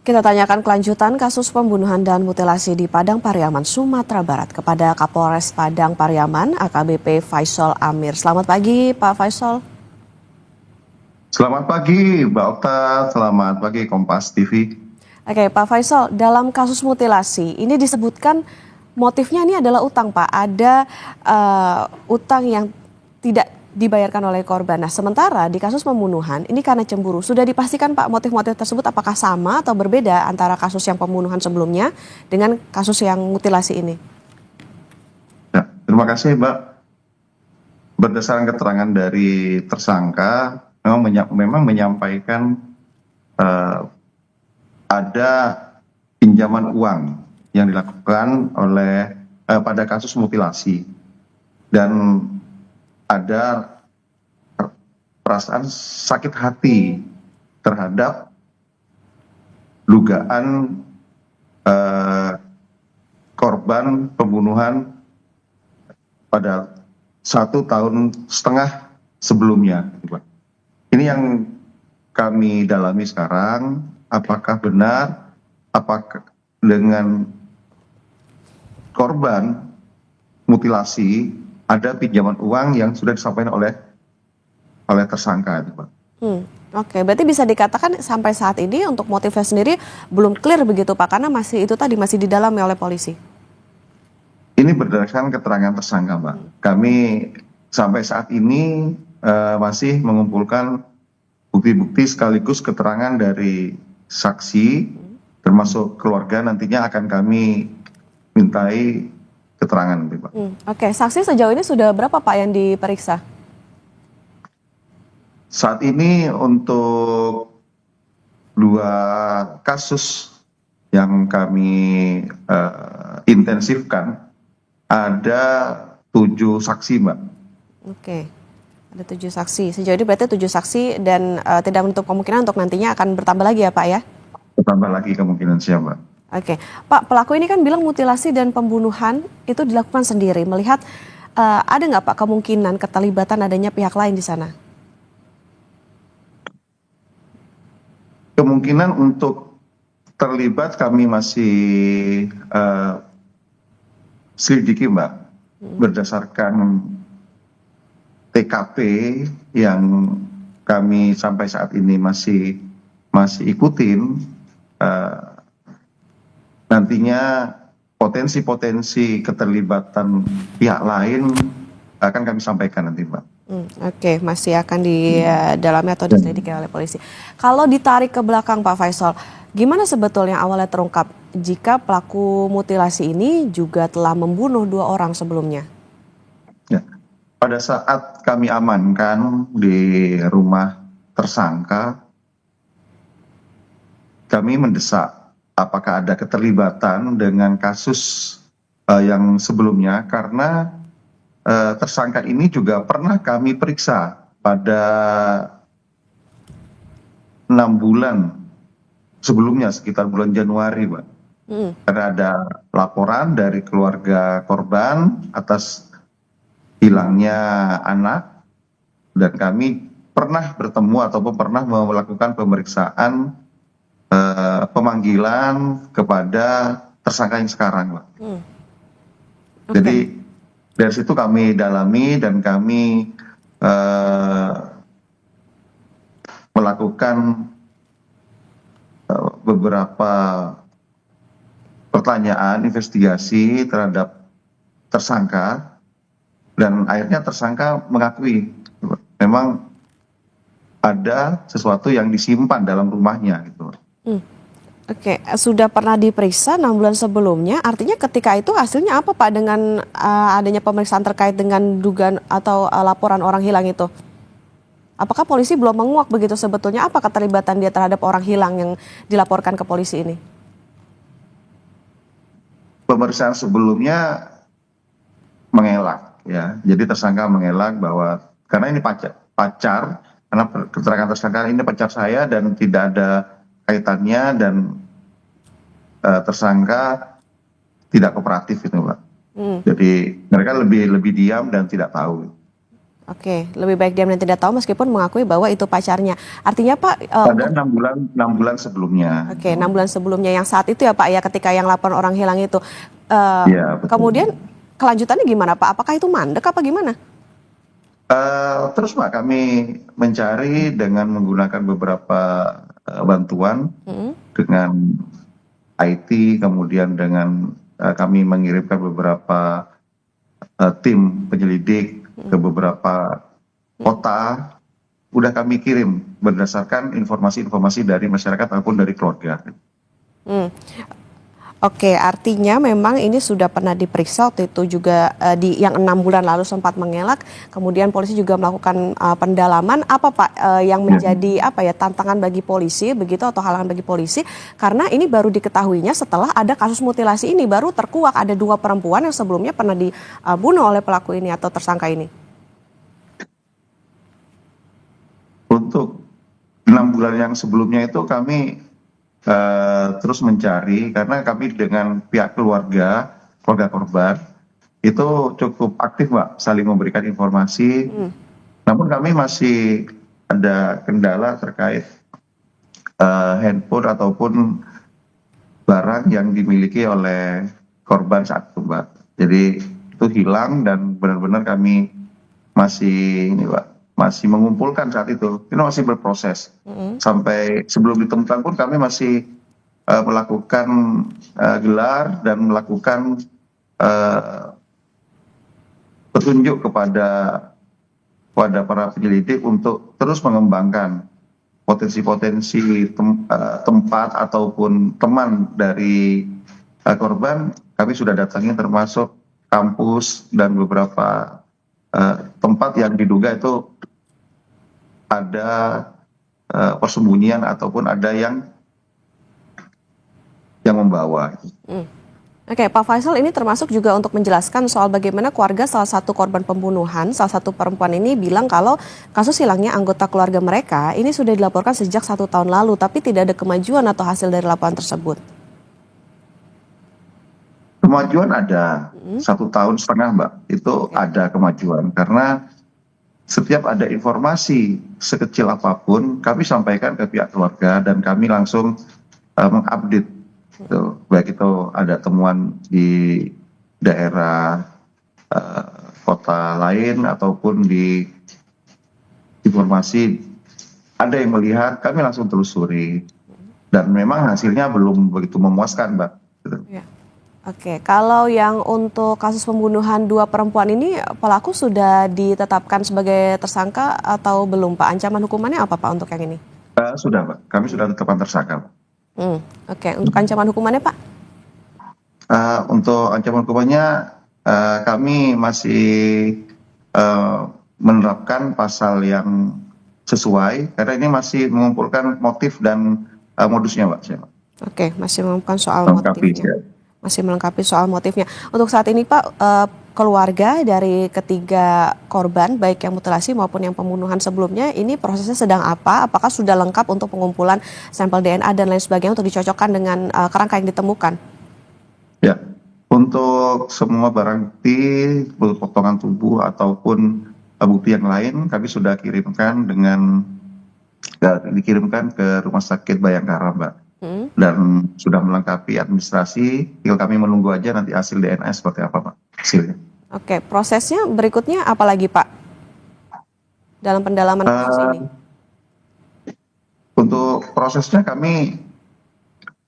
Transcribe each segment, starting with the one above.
Kita tanyakan kelanjutan kasus pembunuhan dan mutilasi di Padang Pariaman, Sumatera Barat kepada Kapolres Padang Pariaman, AKBP Faisal Amir. Selamat pagi, Pak Faisal. Selamat pagi, Mbak Okta. Selamat pagi, Kompas TV. Oke, Pak Faisal, dalam kasus mutilasi ini disebutkan motifnya ini adalah utang, Pak. Ada utang yang tidak dibayarkan oleh korban. Nah, sementara di kasus pembunuhan ini karena cemburu. Sudah dipastikan, Pak, motif-motif tersebut apakah sama atau berbeda antara kasus yang pembunuhan sebelumnya dengan kasus yang mutilasi ini? Ya, terima kasih, Mbak. Berdasarkan keterangan dari tersangka, memang menyampaikan eh, ada pinjaman uang yang dilakukan oleh pada kasus mutilasi dan ada perasaan sakit hati terhadap dugaan eh, korban pembunuhan pada 1,5 tahun sebelumnya. Ini yang kami dalami sekarang, apakah benar, apakah dengan korban mutilasi ada pinjaman uang yang sudah disampaikan oleh tersangka, Pak. Oke, berarti bisa dikatakan sampai saat ini untuk motifnya sendiri belum clear begitu, Pak, karena masih itu tadi masih didalami oleh polisi. Ini berdasarkan keterangan tersangka, Mbak. Kami sampai saat ini masih mengumpulkan bukti-bukti sekaligus keterangan dari saksi, termasuk keluarga nantinya akan kami mintai keterangan, Pak. Oke, saksi sejauh ini sudah berapa, Pak, yang diperiksa? Saat ini untuk 2 kasus yang kami intensifkan, ada 7 saksi, Mbak. Oke, ada 7 saksi. Sejauh ini berarti 7 saksi dan tidak menutup kemungkinan untuk nantinya akan bertambah lagi ya, Pak, ya? Bertambah lagi kemungkinan siapa, Mbak. Oke, Pak, pelaku ini kan bilang mutilasi dan pembunuhan itu dilakukan sendiri. Melihat ada nggak, Pak, kemungkinan keterlibatan adanya pihak lain di sana? Kemungkinan untuk terlibat kami masih selidiki, Mbak, berdasarkan TKP yang kami sampai saat ini masih ikutin. Nantinya potensi keterlibatan pihak lain akan kami sampaikan nanti, Mbak. Oke, masih akan didalami atau diselidiki oleh polisi. Kalau ditarik ke belakang, Pak Faisal, gimana sebetulnya awalnya terungkap jika pelaku mutilasi ini juga telah membunuh 2 orang sebelumnya? Ya. Pada saat kami amankan di rumah tersangka, kami mendesak apakah ada keterlibatan dengan kasus yang sebelumnya, karena tersangka ini juga pernah kami periksa pada 6 bulan sebelumnya, sekitar bulan Januari, Pak. Karena ada laporan dari keluarga korban atas hilangnya anak, dan kami pernah bertemu ataupun pernah melakukan pemeriksaan pemanggilan kepada tersangka yang sekarang, Pak. Oke. Jadi dari situ kami dalami dan kami melakukan beberapa pertanyaan investigasi terhadap tersangka, dan akhirnya tersangka mengakui memang ada sesuatu yang disimpan dalam rumahnya, gitu. Oke, sudah pernah diperiksa 6 bulan sebelumnya, artinya ketika itu hasilnya apa, Pak, dengan adanya pemeriksaan terkait dengan dugaan atau laporan orang hilang itu? Apakah polisi belum menguak begitu sebetulnya apa keterlibatan dia terhadap orang hilang yang dilaporkan ke polisi ini? Pemeriksaan sebelumnya mengelak, ya. Jadi tersangka mengelak bahwa karena ini pacar, karena keterangan tersangka ini pacar saya dan tidak ada kaitannya, dan tersangka tidak kooperatif, itu, Pak. Jadi mereka lebih diam dan tidak tahu. Oke, lebih baik diam dan tidak tahu meskipun mengakui bahwa itu pacarnya. Artinya Pak, Pada 6 bulan sebelumnya. oke, 6 bulan sebelumnya yang saat itu ya Pak ya, ketika yang laporan orang hilang itu. Eh, Ya, betul. Kemudian kelanjutannya gimana Pak? Apakah itu mandek apa gimana? Terus Pak, kami mencari dengan menggunakan beberapa bantuan Mm-mm. dengan IT, kemudian dengan kami mengirimkan beberapa tim penyelidik ke beberapa kota. Udah kami kirim berdasarkan informasi-informasi dari masyarakat ataupun dari keluarga. Hmm. Oke, artinya memang ini sudah pernah diperiksa waktu itu juga di yang 6 bulan lalu sempat mengelak. Kemudian polisi juga melakukan pendalaman. Apa Pak yang Ya. menjadi apa ya tantangan bagi polisi begitu atau halangan bagi polisi? Karena ini baru diketahuinya setelah ada kasus mutilasi ini baru terkuak ada 2 perempuan yang sebelumnya pernah dibunuh oleh pelaku ini atau tersangka ini. Untuk 6 bulan yang sebelumnya itu kami terus mencari karena kami dengan pihak keluarga korban itu cukup aktif Mbak, saling memberikan informasi. Hmm. Namun kami masih ada kendala terkait handphone ataupun barang yang dimiliki oleh korban saat itu Mbak. Jadi itu hilang dan benar-benar kami masih ini Mbak, masih mengumpulkan saat itu. Ini masih berproses. Mm-mm. Sampai sebelum ditemukan pun kami masih melakukan gelar dan melakukan petunjuk kepada para penyelidik untuk terus mengembangkan potensi-potensi tempat ataupun teman dari korban. Kami sudah datangi termasuk kampus dan beberapa tempat yang diduga itu ada persembunyian ataupun ada yang membawa. Hmm. Oke, Pak Faisal ini termasuk juga untuk menjelaskan soal bagaimana keluarga salah satu korban pembunuhan, salah satu perempuan ini bilang kalau kasus hilangnya anggota keluarga mereka ini sudah dilaporkan sejak 1 tahun lalu, tapi tidak ada kemajuan atau hasil dari laporan tersebut. Kemajuan ada 1,5 tahun Mbak, itu ada kemajuan karena setiap ada informasi sekecil apapun kami sampaikan ke pihak keluarga dan kami langsung mengupdate. Baik itu ada temuan di daerah kota lain ataupun di informasi ada yang melihat, kami langsung telusuri dan memang hasilnya belum begitu memuaskan Mbak. Ya. Oke, kalau yang untuk kasus pembunuhan 2 perempuan ini pelaku sudah ditetapkan sebagai tersangka atau belum Pak? Ancaman hukumannya apa Pak untuk yang ini? Sudah Mbak, kami sudah tetapkan tersangka Mbak. Oke, untuk ancaman hukumannya Pak? Untuk ancaman hukumannya kami masih menerapkan pasal yang sesuai karena ini masih mengumpulkan motif dan modusnya Mbak. Oke, masih mengumpulkan soal Melengkapi, motifnya. ya. Masih melengkapi soal motifnya. Untuk saat ini Pak, keluarga dari ketiga korban, baik yang mutilasi maupun yang pembunuhan sebelumnya, ini prosesnya sedang apa? Apakah sudah lengkap untuk pengumpulan sampel DNA dan lain sebagainya untuk dicocokkan dengan kerangka yang ditemukan? Ya, untuk semua barang bukti, potongan tubuh ataupun bukti yang lain, kami sudah dikirimkan ke Rumah Sakit Bayangkara, Mbak. Dan sudah melengkapi administrasi, tinggal kami menunggu aja nanti hasil DNA seperti apa, Pak, hasilnya. Oke, prosesnya berikutnya apa lagi, Pak? Dalam pendalaman kasus ini? Untuk prosesnya kami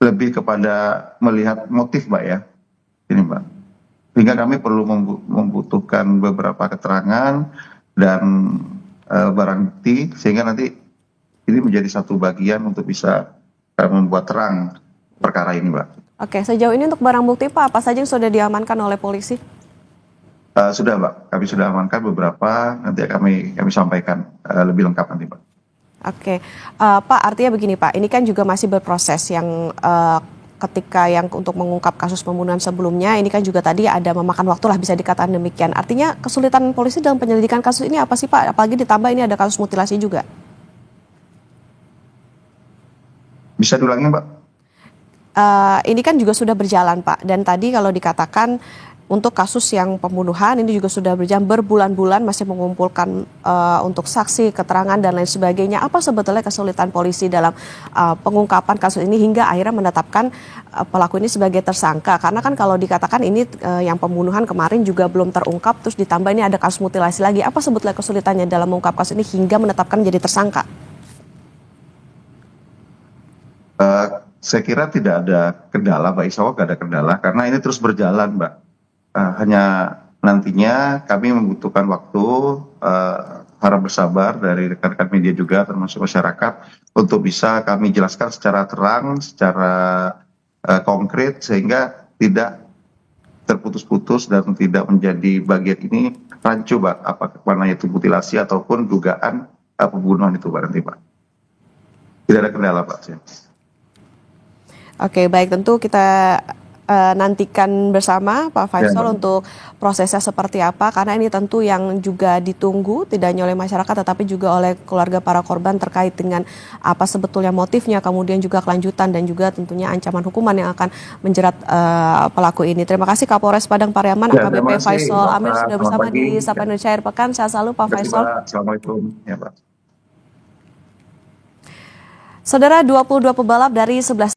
lebih kepada melihat motif, Mbak, ya. Ini, Mbak. Sehingga kami perlu membutuhkan beberapa keterangan dan barang bukti, sehingga nanti ini menjadi satu bagian untuk bisa membuat terang perkara ini, Mbak. Oke, sejauh ini untuk barang bukti, Pak, apa saja yang sudah diamankan oleh polisi? Sudah, Mbak. Kami sudah amankan beberapa, nanti kami sampaikan lebih lengkap nanti, Pak. Oke, Pak, artinya begini, Pak, ini kan juga masih berproses yang ketika yang untuk mengungkap kasus pembunuhan sebelumnya, ini kan juga tadi ada memakan waktu lah bisa dikatakan demikian. Artinya kesulitan polisi dalam penyelidikan kasus ini apa sih, Pak? Apalagi ditambah ini ada kasus mutilasi juga. Bisa diulangi, Mbak? Ini kan juga sudah berjalan Pak, dan tadi kalau dikatakan untuk kasus yang pembunuhan ini juga sudah berjalan berbulan-bulan masih mengumpulkan untuk saksi, keterangan dan lain sebagainya. Apa sebetulnya kesulitan polisi dalam pengungkapan kasus ini hingga akhirnya menetapkan pelaku ini sebagai tersangka? Karena kan kalau dikatakan ini yang pembunuhan kemarin juga belum terungkap, terus ditambah ini ada kasus mutilasi lagi. Apa sebetulnya kesulitannya dalam mengungkap kasus ini hingga menetapkan menjadi tersangka? Saya kira tidak ada kendala, Mbak Iswa, tidak ada kendala karena ini terus berjalan, Mbak. Hanya nantinya kami membutuhkan waktu, harap bersabar dari rekan-rekan media juga termasuk masyarakat untuk bisa kami jelaskan secara terang, secara konkret sehingga tidak terputus-putus dan tidak menjadi bagian ini rancu, Mbak, mana itu mutilasi ataupun dugaan pembunuhan itu, Mbak, nanti, Pak. Tidak ada kendala, Pak. Oke, baik, tentu kita nantikan bersama Pak Faisal untuk prosesnya seperti apa, karena ini tentu yang juga ditunggu tidak hanya oleh masyarakat tetapi juga oleh keluarga para korban terkait dengan apa sebetulnya motifnya, kemudian juga kelanjutan dan juga tentunya ancaman hukuman yang akan menjerat pelaku ini. Terima kasih Kapolres Padang Pariaman AKBP Faisal Amir sudah bersama di Sapa Indonesia Akhir Pekan. Sehat selalu Pak Faisal. Assalamualaikum. Ya, Pak. Saudara, 22 pebalap dari 11